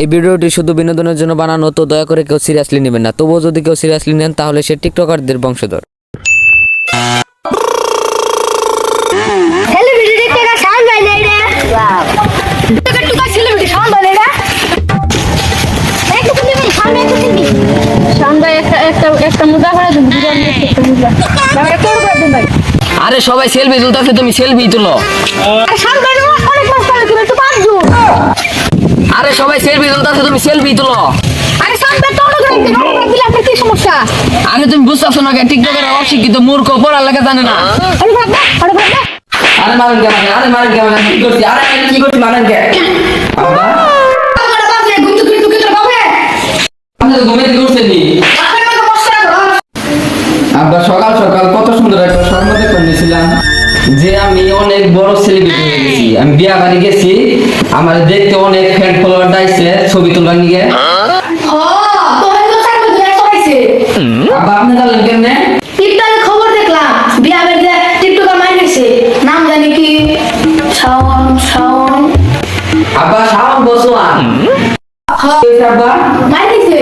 এই ভিডিওটি শুধু বিনোদনের জন্য বানানো, তো দয়া করে কেউ সিরিয়াসলি নেবেন না। তবুও যদি কেউ সিরিয়াসলি নেন তাহলে সে টিকটকারদের বংশধর। সেলিব্রিটি দেখতে না সাউন্ড বাই নাই রে টুকা সেলিব্রিটি সাউন্ড বাই নাই রে একটু তুমি সামনে একটু তুমি সাউন্ড বাই একটা মুদা করে দিন ভিডিও নিয়ে একটা মুদা দাঁড়া করে দিন ভাই। আরে সবাই সেলফি তুলতেছে, তুমি সেলফি তুলো। আরে সাউন্ড বাই অনেক কষ্ট করে তুমি একটু পাঁচ জুন। আরে সবাই সেলফি তুলতেছে, তুমি সেলফি তুলো। আরে সাউন্ড বাই তো অনেক দিলে আপনার কি সমস্যা? আরে তুমি বুঝতেছো না, টিকটকের অশিক্ষিত মূর্খ পড়ালেখা জানে না। আরে ভাবনা আরে মারেন কে মানে, আরে মারেন কে মানে, কি করছি, আরে কি করছি, মারেন কে? আব্বা আরে বাবা গুতু গুতু গুতু বাবা আপনি তো ঘুমিয়ে উঠছেন নি? আপনার মতো কষ্ট করো। আব্বা সকাল সকাল কত সুন্দর একটা স্বপ্ন দেখে নিয়েছিলাম যে আমি অনেক বড় সেলিব্রিটি হয়ে গেছি। আমি বিয়া বাড়ি গেছি, আমার দেখতে অনেক ফ্যান ফলোয়ার ডাইছে ছবি তোলার নিয়ে। তোমরা তো সাইড করে সবাইছে আব্বা আপনি জানলেন কেমনে? টিকটকে খবর দেখলাম বিয়া বেড়ে টিকটকার মাই গেছে নাম জানি কি শাওন আব্বা শাওন বসওয়ান। হ্যাঁ আব্বা মাই গেছে